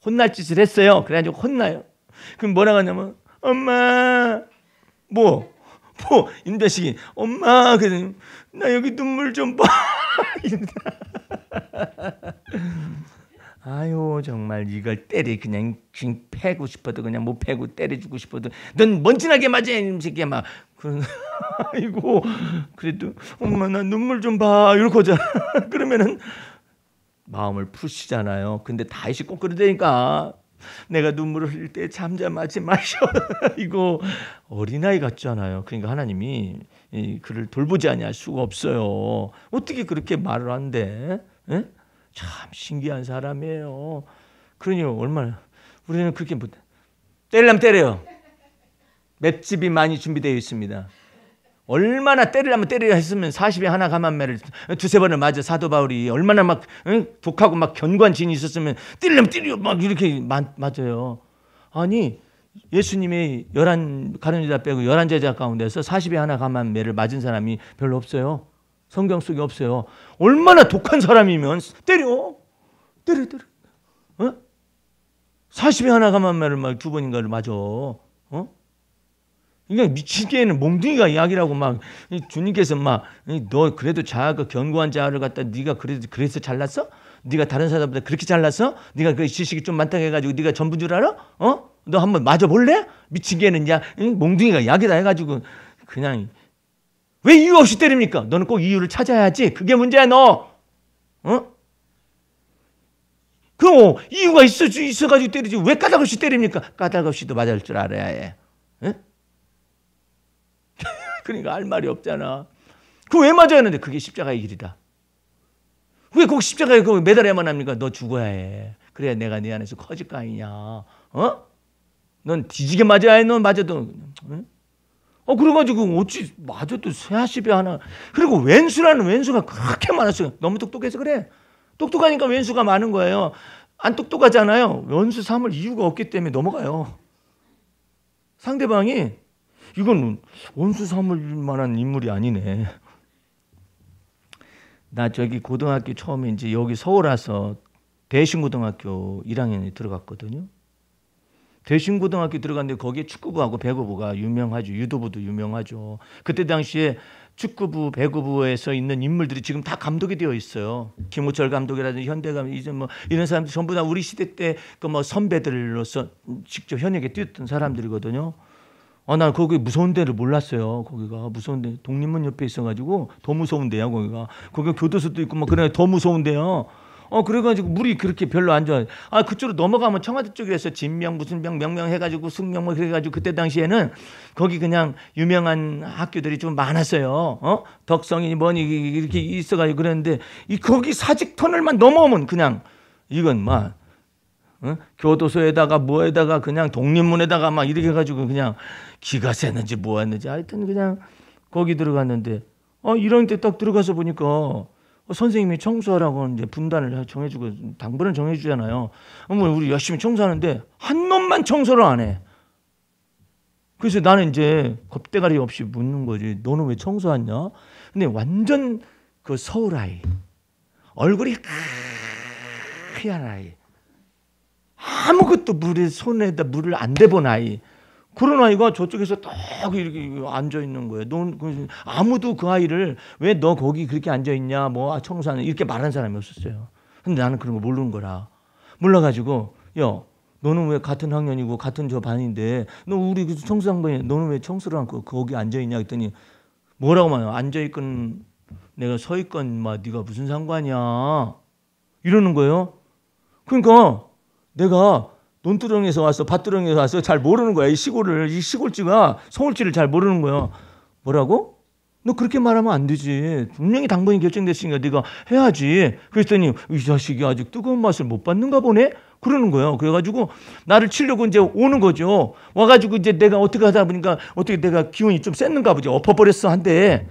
혼날 짓을 했어요. 그래가지고 혼나요. 그럼 뭐라고 하냐면, 엄마 임자식이 엄마 그러더니 나 여기 눈물 좀 봐. 아유 정말 이걸 그냥 패고 싶어도 그냥 못 패고 때려주고 싶어도 넌 먼지나게 맞아 이 새끼야 막 그런. 아이고 그래도 엄마 나 눈물 좀 봐 이렇게 하잖아. 그러면은 마음을 푸시잖아요. 근데 다윗이 꼭 그러다니까 내가 눈물을 흘릴 때 잠잠하지 마셔. 이거 어린아이 같잖아요. 그러니까 하나님이 그를 돌보지 아니할 수가 없어요. 어떻게 그렇게 말을 한대? 에? 참 신기한 사람이에요. 그러니 얼마나 우리는 그렇게 때리려면 때려요. 맷집이 많이 준비되어 있습니다. 얼마나 때리려면 때리려 했으면 40에 하나 감한매를 두세 번을 맞아. 사도 바울이 얼마나 막 독하고 막 견고한 진이 있었으면 때리려면 때려 막 이렇게 맞아요. 아니 예수님이 가룟 유다 빼고 11제자 가운데서 40에 하나 감한매를 맞은 사람이 별로 없어요. 성경 속에 없어요. 얼마나 독한 사람이면 때려. 어? 40에 하나 감한매를 막 두 번인가를 맞아. 그러니까 미치게는 몽둥이가 이야기라고 막 주님께서 막 너 그래도 자아가 견고한 자아를 갖다 네가 그래서 잘났어? 네가 다른 사람보다 그렇게 잘났어? 네가 그 지식이 좀 많다고 해가지고 네가 전부인 줄 알아? 너 한번 맞아 볼래? 미치게는 야 몽둥이가 이야기다 해가지고 그냥 왜 이유 없이 때립니까? 너는 꼭 이유를 찾아야지. 그게 문제야 너. 그럼 이유가 있어가지고 때리지 왜 까닭없이 때립니까? 까닭없이도 맞을 줄 알아야 해. 그러니까 할 말이 없잖아. 그거 왜 맞아야 하는데 그게 십자가의 길이다. 왜 꼭 십자가에 그거 매달아야만 합니까? 너 죽어야 해. 그래야 내가 네 안에서 커질 거 아니냐. 넌 뒤지게 맞아야 해. 넌 맞아도. 그래가지고 어찌 맞아도 40에 하나. 그리고 왼수가 그렇게 많았어요. 너무 똑똑해서 그래. 똑똑하니까 왼수가 많은 거예요. 안 똑똑하잖아요. 원수 삼을 이유가 없기 때문에 넘어가요. 상대방이 이건 원수 삼을 만한 인물이 아니네. 나 저기 고등학교 처음에 이제 여기 서울 와서 대신고등학교 1학년에 들어갔거든요. 대신고등학교 들어갔는데 거기에 축구부하고 배구부가 유명하죠. 유도부도 유명하죠. 그때 당시에 축구부, 배구부에서 있는 인물들이 지금 다 감독이 되어 있어요. 김호철 감독이라든지 현대감 이제 뭐 이런 사람들 전부 다 우리 시대 때 그 뭐 선배들로서 직접 현역에 뛰었던 사람들이거든요. 나 거기 무서운 데를 몰랐어요. 거기가 무서운 데 독립문 옆에 있어가지고 더 무서운 데야 거기가. 거기 교도소도 있고 막 그래 더 무서운 데요. 그래가지고 물이 그렇게 별로 안 좋아요. 그쪽으로 넘어가면 청와대 쪽이라서 진명 무슨 명명 해가지고 승명 뭐 그래가지고 그때 당시에는 거기 그냥 유명한 학교들이 좀 많았어요. 덕성이 뭐니 이렇게 있어가지고 그랬는데 거기 사직 터널만 넘어오면 그냥 이건 막 교도소에다가 뭐에다가 그냥 독립문에다가 막 이렇게 해가지고 그냥 기가 새는지 뭐했는지 하여튼 그냥 거기 들어갔는데 이런 데 딱 들어가서 보니까 선생님이 청소하라고 이제 분단을 정해주고 당번을 정해주잖아요. 우리 열심히 청소하는데 한 놈만 청소를 안 해. 그래서 나는 이제 겁대가리 없이 묻는 거지. 너는 왜 청소하냐? 근데 완전 그 서울 아이, 얼굴이 하얀 아이, 아무것도 손에다 물을 안 대본 아이. 그런 아이가 저쪽에서 딱 이렇게 앉아 있는 거예요. 아무도 그 아이를 왜 너 거기 그렇게 앉아 있냐, 뭐 청소하는 이렇게 말하는 사람이 없었어요. 근데 나는 그런 거 모르는 거라. 몰라가지고 야, 너는 왜 같은 학년이고 같은 저 반인데 너 우리 청소장반에 너는 왜 청소를 않고 거기 앉아 있냐 했더니 뭐라고 말해요? 앉아 있건 내가 서 있건 막 네가 무슨 상관이야 이러는 거예요. 그러니까 내가 논두렁에서 와서 밭두렁에서 와서 잘 모르는 거야. 이 시골을, 이 시골지가 서울지를 잘 모르는 거야. 뭐라고? 너 그렇게 말하면 안 되지. 분명히 당번이 결정됐으니까 네가 해야지. 그랬더니 이 자식이 아직 뜨거운 맛을 못 봤는가 보네? 그러는 거예요. 그래가지고 나를 치려고 이제 오는 거죠. 와가지고 이제 내가 어떻게 하다 보니까 어떻게 내가 기운이 좀 셌는가 보지. 엎어버렸어 한대.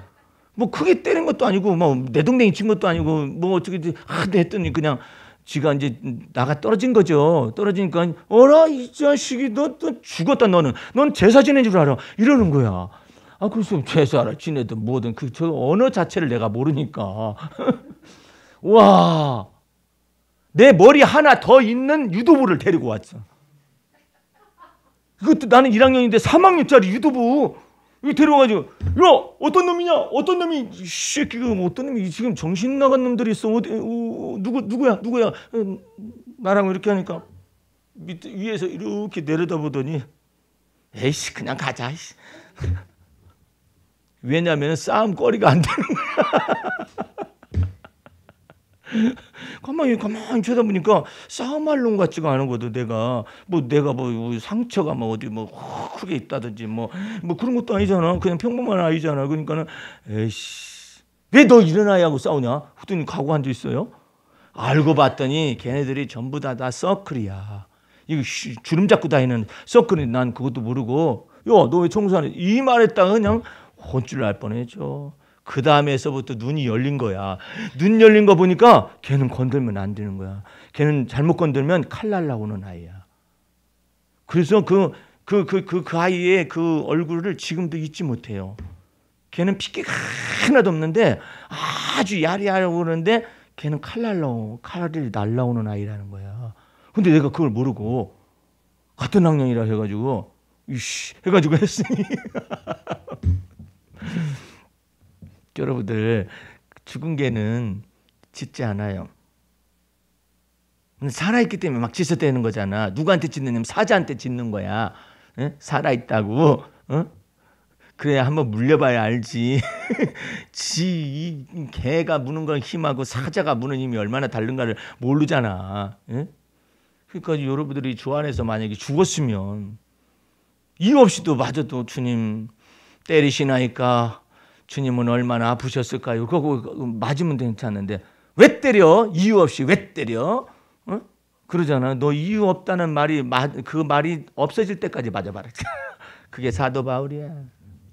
뭐 크게 때린 것도 아니고 뭐 내 동생이 친 것도 아니고 뭐 어떻게 했더니 그냥 지가 이제 나가 떨어진 거죠. 떨어지니까 어라 이 자식이 너 죽었다 너는. 넌 제사 지낸 줄 알아. 이러는 거야. 아 그래서 제사를 지내든 뭐든 그 저 언어 자체를 내가 모르니까 와 내 머리 하나 더 있는 유도부를 데리고 왔어. 그것도 나는 1학년인데 3학년짜리 유도부 데려와가지고 야 어떤 놈이냐 어떤 놈이 이 새끼가 어떤 놈이 지금 정신 나간 놈들이 있어 누구야 나랑 이렇게 하니까 밑에 위에서 이렇게 내려다보더니 에이씨 그냥 가자. 왜냐하면 싸움 거리가 안 되는 거야. 가만히 쳐다보니까 싸움할 놈 같지가 않은 거도 내가 뭐 상처가 뭐 어디 뭐 크게 있다든지 뭐 그런 것도 아니잖아. 그냥 평범한 아이잖아. 그러니까는 에이씨 왜 너 이런 아이하고 싸우냐? 그랬더니 가고 앉아 있어요. 알고 봤더니 걔네들이 전부 다 서클이야. 이거 주름 잡고 다니는 서클이 난 그것도 모르고 야 너 왜 청소 안 해? 이 말했다가 그냥 혼쭐 날 뻔했죠. 그 다음에서부터 눈이 열린 거야. 눈 열린 거 보니까 걔는 건들면 안 되는 거야. 걔는 잘못 건들면 칼 날라오는 아이야. 그래서 그 아이의 그 얼굴을 지금도 잊지 못해요. 걔는 핏기가 하나도 없는데 아주 야리하고 그러는데 걔는 칼이 날라오는 아이라는 거야. 근데 내가 그걸 모르고 같은 학년이라 해가지고 이씨 해가지고 했으니 여러분들 죽은 개는 짖지 않아요. 살아있기 때문에 막 짖어대는 거잖아. 누구한테 짖느냐면 사자한테 짖는 거야. 에? 살아있다고. 그래야 한번 물려봐야 알지. 지 개가 무는 건 힘하고 사자가 무는 힘이 얼마나 다른가를 모르잖아. 에? 그러니까 여러분들이 주 안에서 만약에 죽었으면 이유 없이도 맞아도 주님 때리시나이까 주님은 얼마나 아프셨을까요? 그거 맞으면 괜찮은데 왜 때려? 이유 없이 왜 때려? 그러잖아. 너 이유 없다는 말이 그 말이 없어질 때까지 맞아봐라. 그게 사도 바울이야.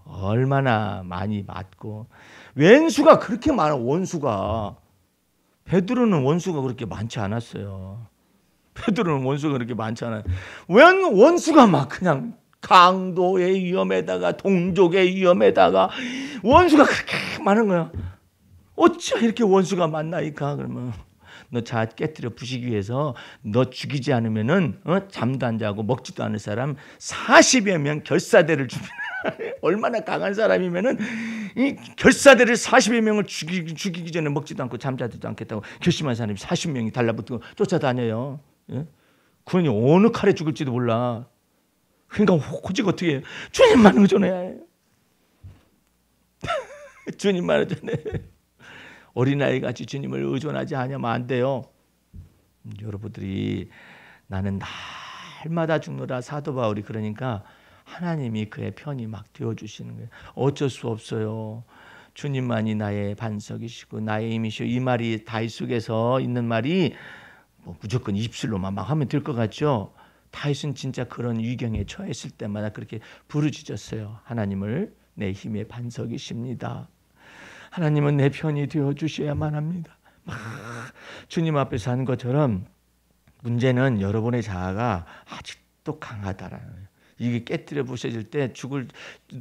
얼마나 많이 맞고 왼수가 그렇게 많아. 원수가 베드로는 원수가 그렇게 많지 않았어요. 베드로는 원수가 그렇게 많지 않아요. 웬 원수가 막 그냥 강도의 위험에다가 동족의 위험에다가 원수가 그렇게 많은 거야. 어찌 이렇게 원수가 많나이까? 그러면 너 자 깨뜨려 부시기 위해서 너 죽이지 않으면은 잠도 안 자고 먹지도 않을 사람 40여 명 결사대를 줍니다. 얼마나 강한 사람이면은 이 결사대를 40여 명을 죽이기 전에 먹지도 않고 잠자지도 않겠다고 결심한 사람이 40명이 달라붙고 쫓아다녀요. 예? 그러니 어느 칼에 죽을지도 몰라. 그러니까 오직 어떻게 해요? 주님만 의존해야 해요. 주님만 의존해. 어린아이같이 주님을 의존하지 않으면 안 돼요. 여러분들이 나는 날마다 죽노라 사도 바울이 그러니까 하나님이 그의 편이 막 되어주시는 거예요. 어쩔 수 없어요. 주님만이 나의 반석이시고 나의 힘이시오. 이 말이 다윗 속에서 있는 말이 뭐 무조건 입술로만 막 하면 될 것 같죠. 다윗은 진짜 그런 위경에 처했을 때마다 그렇게 부르짖었어요. 하나님을 내 힘의 반석이십니다. 하나님은 내 편이 되어주셔야만 합니다. 막 주님 앞에서 한 것처럼 문제는 여러분의 자아가 아직도 강하다라는 거예요. 이게 깨뜨려 부셔질 때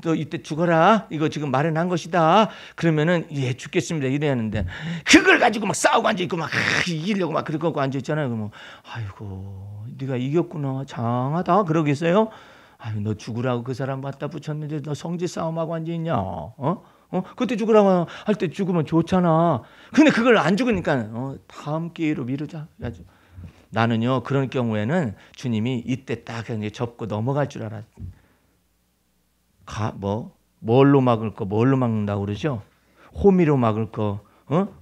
너 이때 죽어라. 이거 지금 마련한 것이다. 그러면은 예 죽겠습니다. 이래야 하는데 그걸 가지고 막 싸우고 앉아 있고 막 이기려고 막 그러고 앉아 있잖아요. 그러면 아이고 네가 이겼구나. 장하다. 그러겠어요? 아유 너 죽으라고 그 사람 갖다 붙였는데 너 성질 싸움하고 앉아 있냐? 그때 죽으라고 할 때 죽으면 좋잖아. 근데 그걸 안 죽으니까 다음 기회로 미루자. 나는요 그런 경우에는 주님이 이때 딱 접고 넘어갈 줄 알았. 뭘로 막을 거 뭘로 막는다고 그러죠? 호미로 막을 거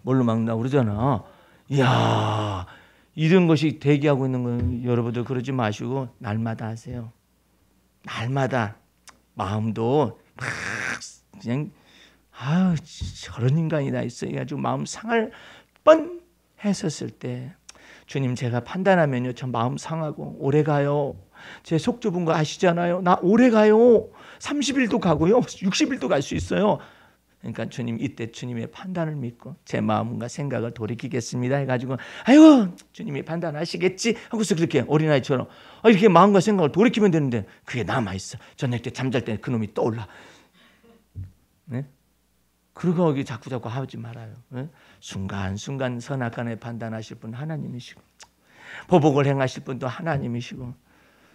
뭘로 막는다고 그러잖아. 이야 이런 것이 대기하고 있는 건 여러분들 그러지 마시고 날마다 하세요. 날마다 마음도 막 그냥 아유 저런 인간이 다 있어. 해가지고 마음 상할 뻔 했었을 때 주님 제가 판단하면요 저 마음 상하고 오래 가요. 제 속 좁은 거 아시잖아요. 나 오래 가요. 30일도 가고요. 60일도 갈 수 있어요. 그러니까 주님 이때 주님의 판단을 믿고 제 마음과 생각을 돌이키겠습니다 해가지고 아이고 주님이 판단하시겠지 하고서 그렇게 어린아이처럼 이렇게 마음과 생각을 돌이키면 되는데 그게 남아있어. 저녁 때 잠잘 때 그놈이 떠올라. 네? 그러고 자꾸 하지 말아요. 네? 순간순간 선악간에 판단하실 분 하나님이시고 보복을 행하실 분도 하나님이시고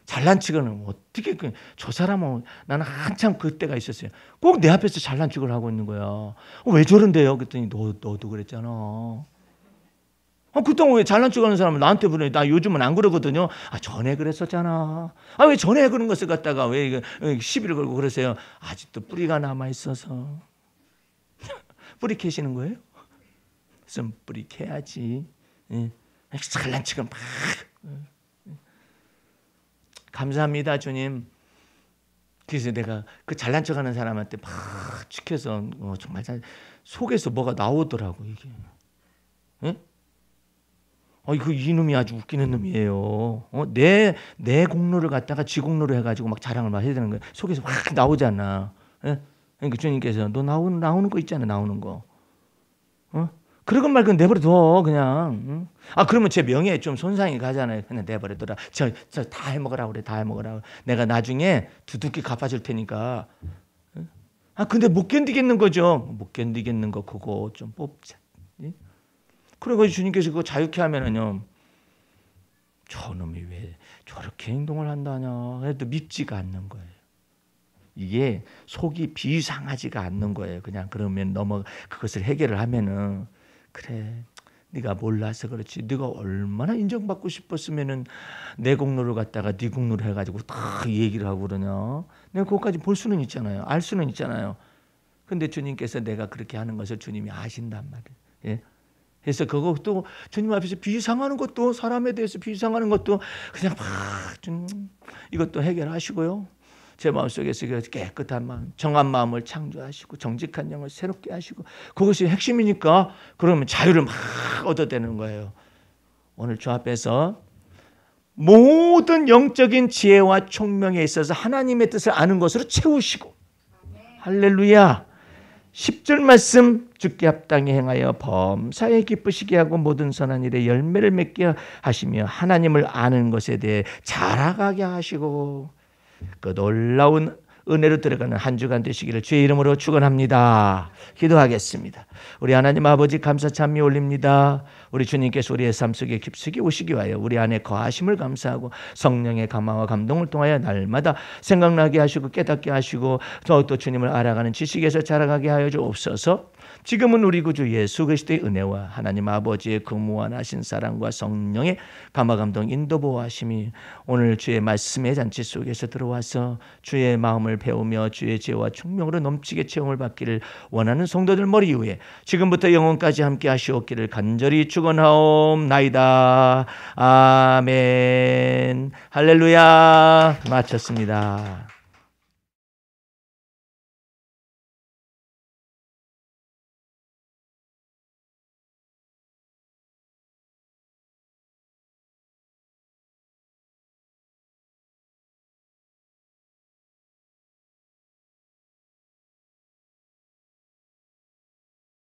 잘난 척은 어떻게 저 사람은 나는 한참 그때가 있었어요. 꼭 내 앞에서 잘난 척을 하고 있는 거야. 왜 저런데요? 그랬더니 너도 그랬잖아. 그때 왜 잘난 척하는 사람을 나한테 보내? 나 요즘은 안 그러거든요. 전에 그랬었잖아. 왜 전에 그런 것을 갖다가 왜 시비를 걸고 그러세요? 아직도 뿌리가 남아 있어서 뿌리 캐시는 거예요? 좀 뿌리 캐야지. 잘난 척은 막. 감사합니다 주님. 그래서 내가 그 잘난 척하는 사람한테 막 지켜서 정말 속에서 뭐가 나오더라고 이게. 그 이놈이 아주 웃기는 놈이에요. 내 공로를 갖다가 지 공로로 해가지고 막 자랑을 막 해야 되는 거예요. 속에서 확 나오잖아. 그러니까 주님께서 너 나오는 거 있잖아 나오는 거. 그러건 말건 내버려둬 그냥. 그러면 제 명예에 좀 손상이 가잖아요. 그냥 내버려둬라. 저 다 해먹으라 그래. 다 해먹으라. 내가 나중에 두둑히 갚아줄 테니까. 근데 못 견디겠는 거죠. 못 견디겠는 거 그거 좀 뽑자. 그리고 주님께서 그거 자유케 하면은요. 저놈이 왜 저렇게 행동을 한다냐. 해도 밉지가 않는 거예요. 이게 속이 비상하지가 않는 거예요. 그냥 그러면 그것을 해결을 하면은 그래 네가 몰라서 그렇지. 네가 얼마나 인정받고 싶었으면은 내 공로를 갖다가 네 공로를 해가지고 다 얘기를 하고 그러냐. 내가 그것까지 볼 수는 있잖아요. 알 수는 있잖아요. 근데 주님께서 내가 그렇게 하는 것을 주님이 아신단 말이에요. 예? 그래서 그것도 주님 앞에서 비상하는 것도 사람에 대해서 비상하는 것도 그냥 막 이것도 해결하시고요. 제 마음속에서 깨끗한 마음, 정한 마음을 창조하시고 정직한 영을 새롭게 하시고 그것이 핵심이니까 그러면 자유를 막 얻어내는 거예요. 오늘 주 앞에서 모든 영적인 지혜와 총명에 있어서 하나님의 뜻을 아는 것으로 채우시고 할렐루야. 10절 말씀 주께 합당히 행하여 범사에 기쁘시게 하고 모든 선한 일에 열매를 맺게 하시며 하나님을 아는 것에 대해 자라가게 하시고 그 놀라운 은혜로 들어가는 한 주간 되시기를 주의 이름으로 축원합니다. 기도하겠습니다. 우리 하나님 아버지 감사 찬미 올립니다. 우리 주님께서 우리의 삶 속에 깊숙이 오시기 위하여 우리 안에 거하심을 감사하고 성령의 감화와 감동을 통하여 날마다 생각나게 하시고 깨닫게 하시고 더욱더 주님을 알아가는 지식에서 자라가게 하여 주옵소서. 지금은 우리 구주 예수 그리스도의 은혜와 하나님 아버지의 그 무한하신 사랑과 성령의 감화 감동 인도 보호하심이 오늘 주의 말씀의 잔치 속에서 들어와서 주의 마음을 배우며 주의 지혜와 총명으로 넘치게 체험을 받기를 원하는 성도들 머리 위에 지금부터 영원까지 함께 하시옵기를 간절히 축원하옵나이다. 아멘. 할렐루야. 마쳤습니다.